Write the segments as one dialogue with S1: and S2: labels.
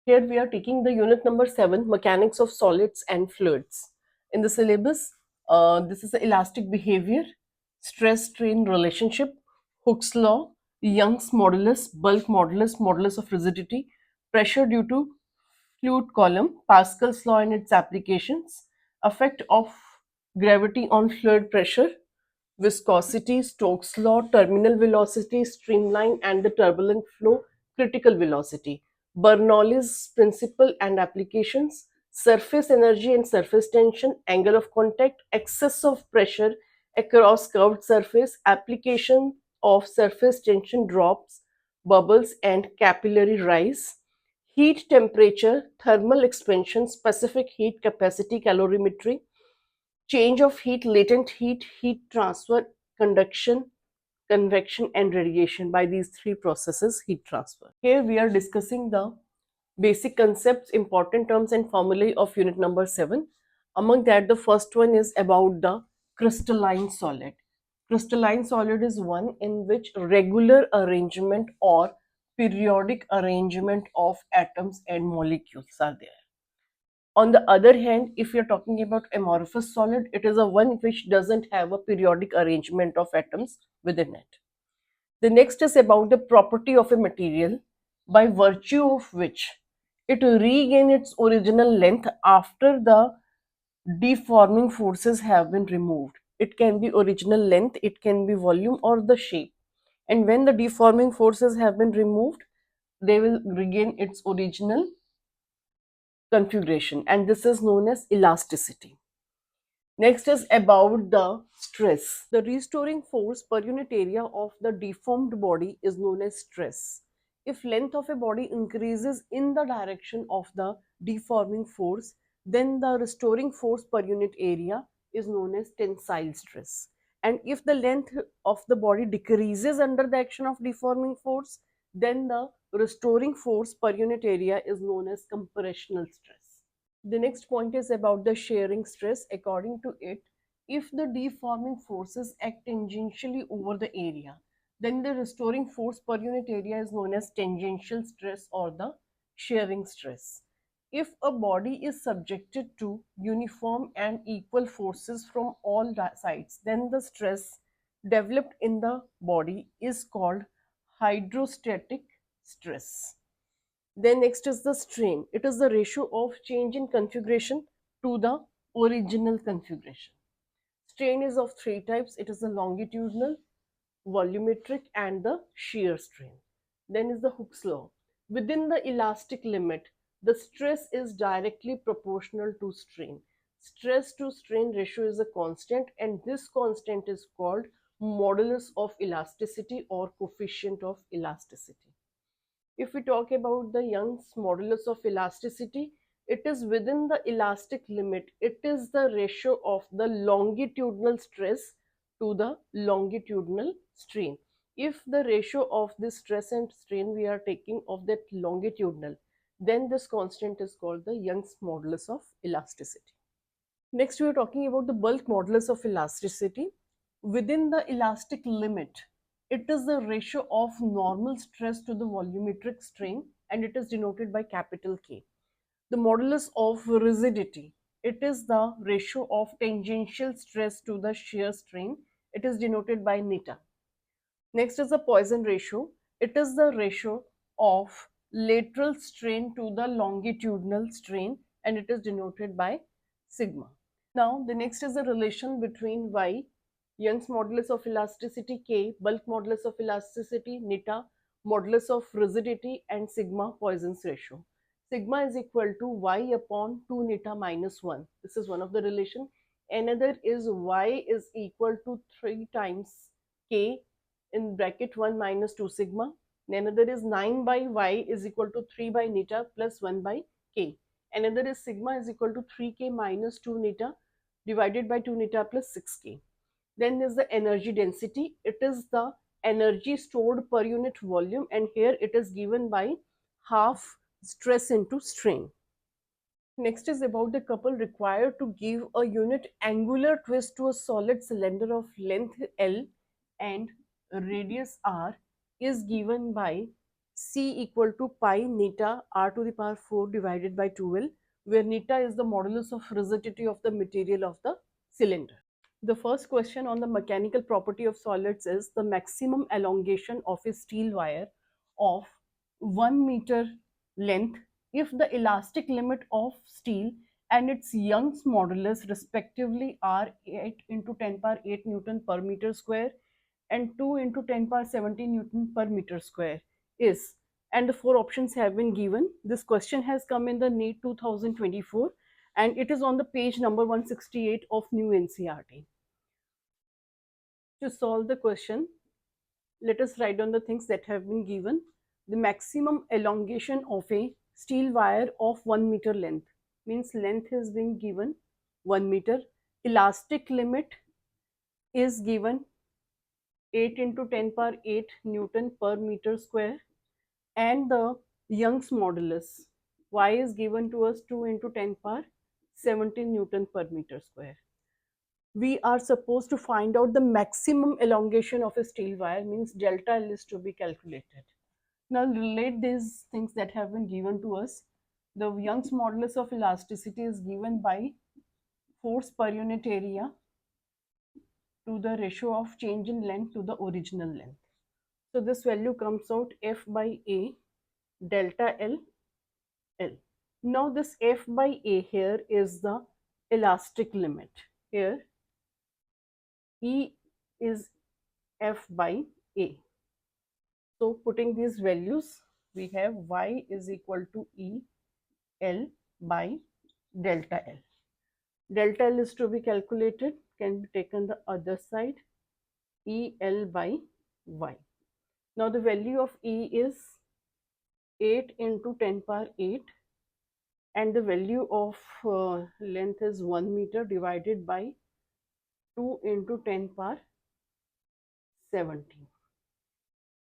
S1: Here we are taking the unit number 7, Mechanics of Solids and Fluids. In the syllabus, this is the elastic behavior, stress-strain relationship, Hooke's law, Young's modulus, bulk modulus, modulus of rigidity, pressure due to fluid column, Pascal's law and its applications, effect of gravity on fluid pressure, viscosity, Stokes' law, terminal velocity, streamline and the turbulent flow, critical velocity, Bernoulli's principle and applications, surface energy and surface tension, angle of contact, excess of pressure across curved surface, application of surface tension drops, bubbles and capillary rise, heat temperature, thermal expansion, specific heat capacity calorimetry, change of heat, latent heat, heat transfer, conduction, convection and radiation. By these three processes, heat transfer. Here we are discussing the basic concepts, important terms and formulae of unit number 7. Among that, the first one is about the crystalline solid. Crystalline solid is one in which regular arrangement or periodic arrangement of atoms and molecules are there. On the other hand, if you're talking about amorphous solid, it is a one which doesn't have a periodic arrangement of atoms within it. The next is about the property of a material by virtue of which it regains its original length after the deforming forces have been removed. It can be original length, it can be volume or the shape. And when the deforming forces have been removed, they will regain its original configuration, and this is known as elasticity. Next is about the stress. The restoring force per unit area of the deformed body is known as stress. If length of a body increases in the direction of the deforming force, then the restoring force per unit area is known as tensile stress. And if the length of the body decreases under the action of deforming force, then the restoring force per unit area is known as compressional stress. The next point is about the shearing stress. According to it, if the deforming forces act tangentially over the area, then the restoring force per unit area is known as tangential stress or the shearing stress. If a body is subjected to uniform and equal forces from all sides, then the stress developed in the body is called hydrostatic stress. Then next is the strain. It is the ratio of change in configuration to the original configuration. Strain is of three types. It is the longitudinal, volumetric and the shear strain. Then is the Hooke's law. Within the elastic limit, the stress is directly proportional to strain. Stress to strain ratio is a constant, and this constant is called modulus of elasticity or coefficient of elasticity. If we talk about the Young's modulus of elasticity, it is within the elastic limit. It is the ratio of the longitudinal stress to the longitudinal strain. If the ratio of this stress and strain we are taking of that longitudinal, then this constant is called the Young's modulus of elasticity. Next, we are talking about the bulk modulus of elasticity. Within the elastic limit, it is the ratio of normal stress to the volumetric strain, and it is denoted by capital K. The modulus of rigidity, it is the ratio of tangential stress to the shear strain. It is denoted by neta. Next is the Poisson ratio. It is the ratio of lateral strain to the longitudinal strain, and it is denoted by sigma. Now, the next is the relation between Y, Young's modulus of elasticity, K, bulk modulus of elasticity, neta, modulus of rigidity, and sigma, Poisson's ratio. Sigma is equal to Y upon 2 neta minus 1. This is one of the relation. Another is Y is equal to 3 times K in bracket 1 minus 2 sigma. Another is 9 by Y is equal to 3 by neta plus 1 by K. Another is sigma is equal to 3K minus 2 neta divided by 2 neta plus 6K. Then there's the energy density. It is the energy stored per unit volume, and here it is given by half stress into strain. Next is about the couple required to give a unit angular twist to a solid cylinder of length L and radius R is given by C equal to pi neta r to the power 4 divided by 2L, where neta is the modulus of rigidity of the material of the cylinder. The first question on the mechanical property of solids is the maximum elongation of a steel wire of 1 meter length if the elastic limit of steel and its Young's modulus respectively are 8 into 10 power 8 Newton per meter square and 2 into 10 power 17 Newton per meter square is, and the four options have been given. This question has come in the NEET 2024 and it is on the page number 168 of new NCRT. To solve the question, let us write down the things that have been given. The maximum elongation of a steel wire of 1 meter length means length is being given 1 meter. Elastic limit is given 8 into 10 power 8 Newton per meter square, and the Young's modulus y is given to us 2 into 10 power 17 Newton per meter square. We are supposed to find out the maximum elongation of a steel wire, means delta L is to be calculated. Now relate these things that have been given to us. The Young's modulus of elasticity is given by force per unit area to the ratio of change in length to the original length. So this value comes out F by A delta L L. Now this F by A here is the elastic limit. Here E is F by A. So putting these values, we have Y is equal to E L by delta L. Delta L is to be calculated, can be taken the other side, E L by Y. Now the value of E is 8 into 10 power 8 and the value of length is 1 meter divided by 2 into 10 power 17.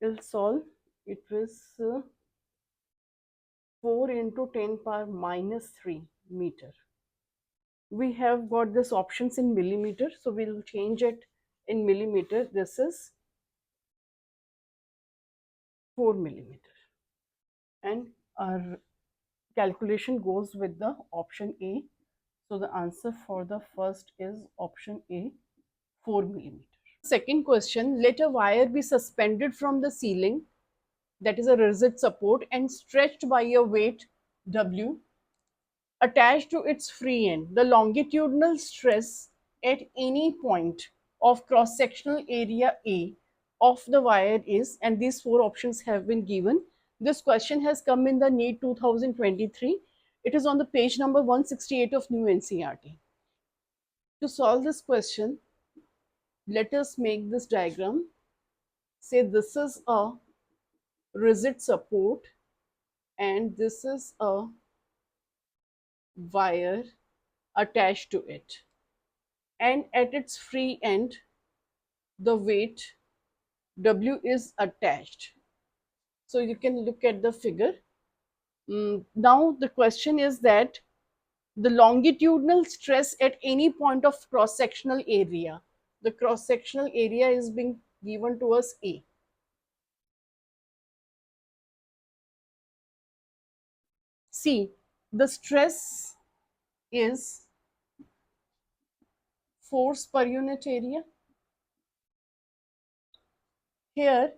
S1: We'll solve. It was 4 into 10 power minus 3 meter. We have got this options in millimeter, so we'll change it in millimeter. This is 4 millimeter, and our calculation goes with the option A. So the answer for the first is option A, 4 millimeter. Second question, let a wire be suspended from the ceiling, that is a rigid support, and stretched by a weight W attached to its free end. The longitudinal stress at any point of cross-sectional area A of the wire is, and these four options have been given. This question has come in the NEET 2023. It is on the page number 168 of new NCRT. To solve this question, let us make this diagram. Say this is a rigid support and this is a wire attached to it, and at its free end the weight W is attached. So you can look at the figure. Now the question is that the longitudinal stress at any point of cross-sectional area, the cross-sectional area is being given to us A. See, the stress is force per unit area. Here,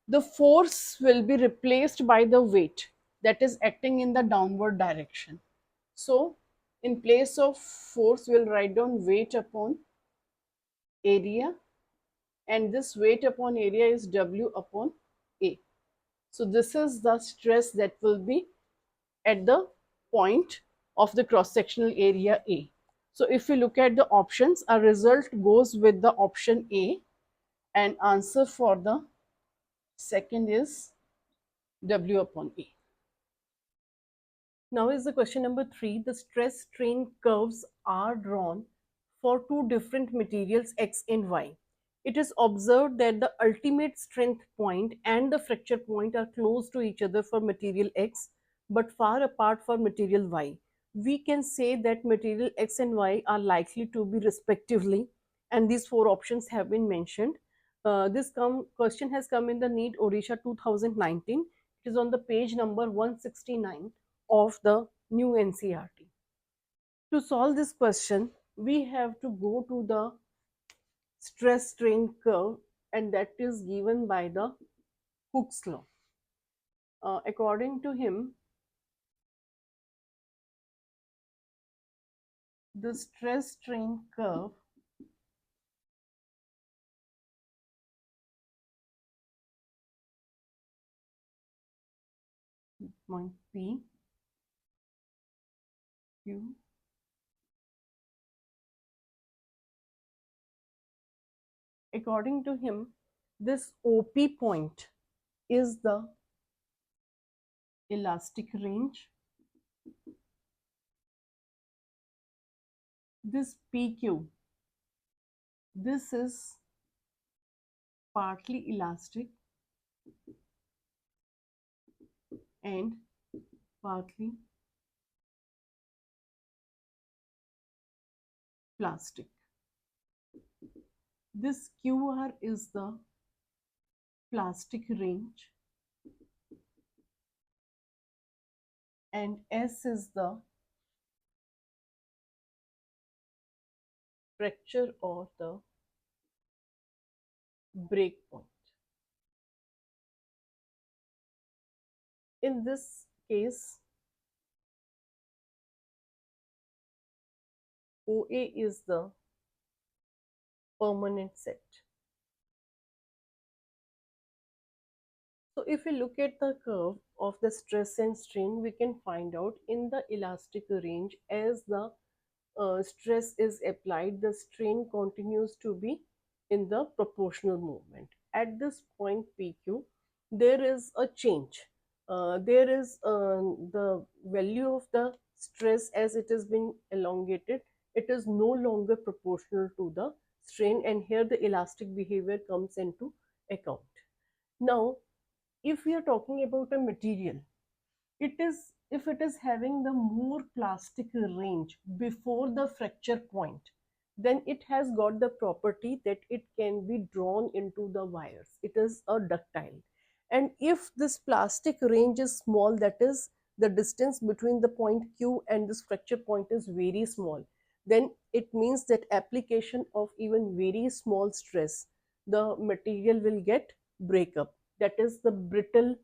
S1: the force will be replaced by the weight that is acting in the downward direction. So, in place of force, we'll write down weight upon area, and this weight upon area is W upon A. So, this is the stress that will be at the point of the cross-sectional area A. So, if we look at the options, our result goes with the option A, and answer for the second is W upon A. Now is the question number 3. The stress strain curves are drawn for two different materials X and Y. It is observed that the ultimate strength point and the fracture point are close to each other for material X but far apart for material Y. We can say that material X and Y are likely to be respectively, and these four options have been mentioned. This question has come in the NEET Odisha 2019. It is on the page number 169 of the new NCRT. To solve this question, we have to go to the stress strain curve, and that is given by the Hooke's law. According to him, the stress strain curve point P Q according to him, this OP point is the elastic range. This PQ, this is partly elastic and partly plastic. This QR is the plastic range and S is the fracture or the break point. In this case, OA is the permanent set. So if we look at the curve of the stress and strain, we can find out in the elastic range, as the stress is applied, the strain continues to be in the proportional movement. At this point PQ, there is a change. There is the value of the stress as it is being elongated. It is no longer proportional to the strain, and here the elastic behavior comes into account. Now, if we are talking about a material, it is, if it is having the more plastic range before the fracture point, then it has got the property that it can be drawn into the wires. It is a ductile. And if this plastic range is small, that is the distance between the point Q and this fracture point is very small, then it means that application of even very small stress, the material will get break up. That is the brittle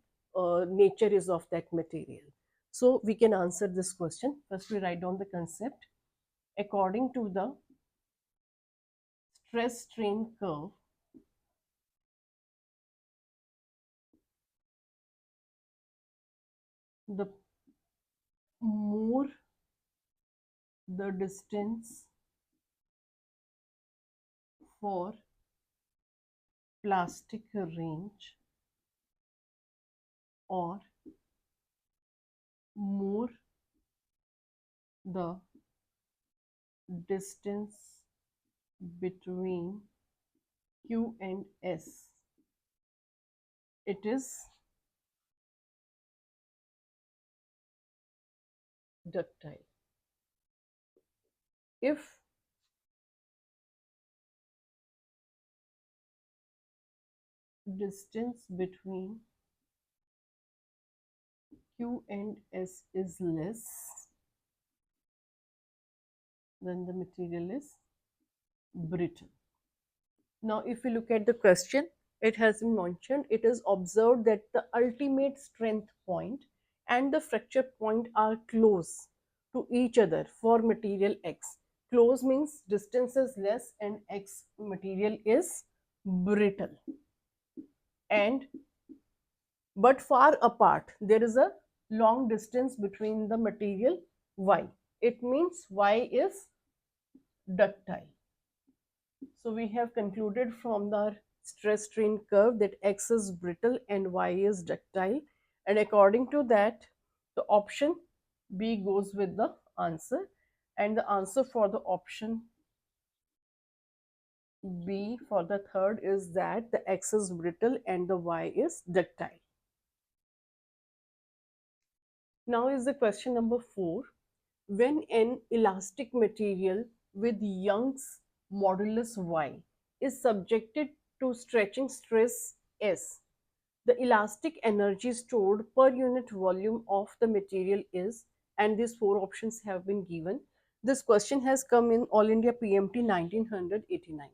S1: nature is of that material. So we can answer this question. First we write down the concept. According to the stress strain curve, the more the distance for plastic range, or more the distance between Q and S, it is ductile. If distance between Q and S is less, then the material is brittle. Now, if we look at the question, it has been mentioned, it is observed that the ultimate strength point and the fracture point are close to each other for material X. Close means distance is less and X material is brittle. And but far apart, there is a long distance between the material Y. It means Y is ductile. So we have concluded from the stress strain curve that X is brittle and Y is ductile, and according to that, the option B goes with the answer, and the answer for the option B for the third is that the X is brittle and the Y is ductile. Now is the question number 4. When an elastic material with Young's modulus Y is subjected to stretching stress S, The elastic energy stored per unit volume of the material is, and these four options have been given. This question has come in All India PMT 1989.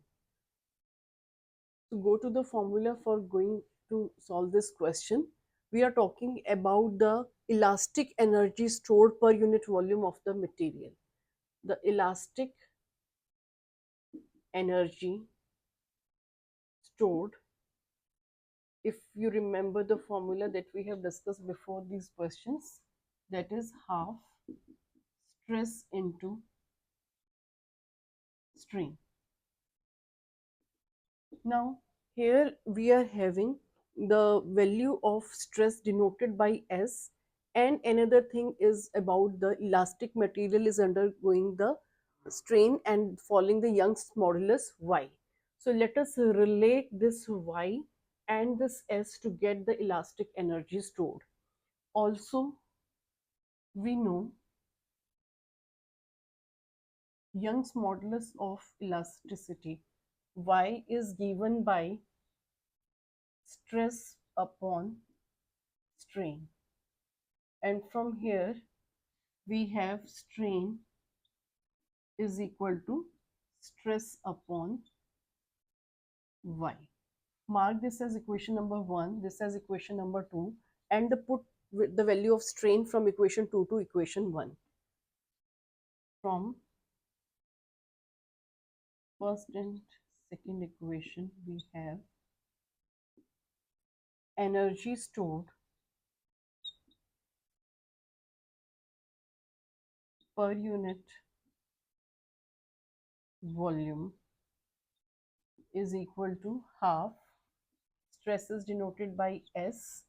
S1: To go to the formula for going to solve this question, we are talking about the elastic energy stored per unit volume of the material. The elastic energy stored, if you remember the formula that we have discussed before these questions, that is half stress into strain. Now here we are having the value of stress denoted by S, and another thing is about the elastic material is undergoing the strain and following the Young's modulus Y. So let us relate this Y and this S to get the elastic energy stored. Also, we know Young's modulus of elasticity Y is given by stress upon strain, and from here we have strain is equal to stress upon Y. Mark this as equation number 1, this as equation number 2, and put the value of strain from equation 2 to equation 1. From first and second equation we have energy stored per unit volume is equal to half stress is denoted by S,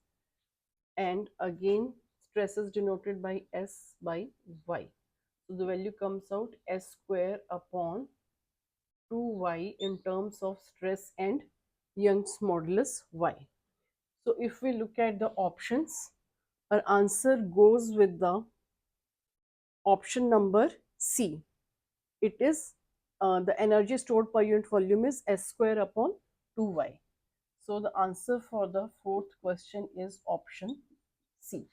S1: and again stress is denoted by S by Y. So the value comes out S square upon 2Y in terms of stress and Young's modulus Y. So if we look at the options, our answer goes with the option number C. It is the energy stored per unit volume is S square upon 2Y. So the answer for the fourth question is option C.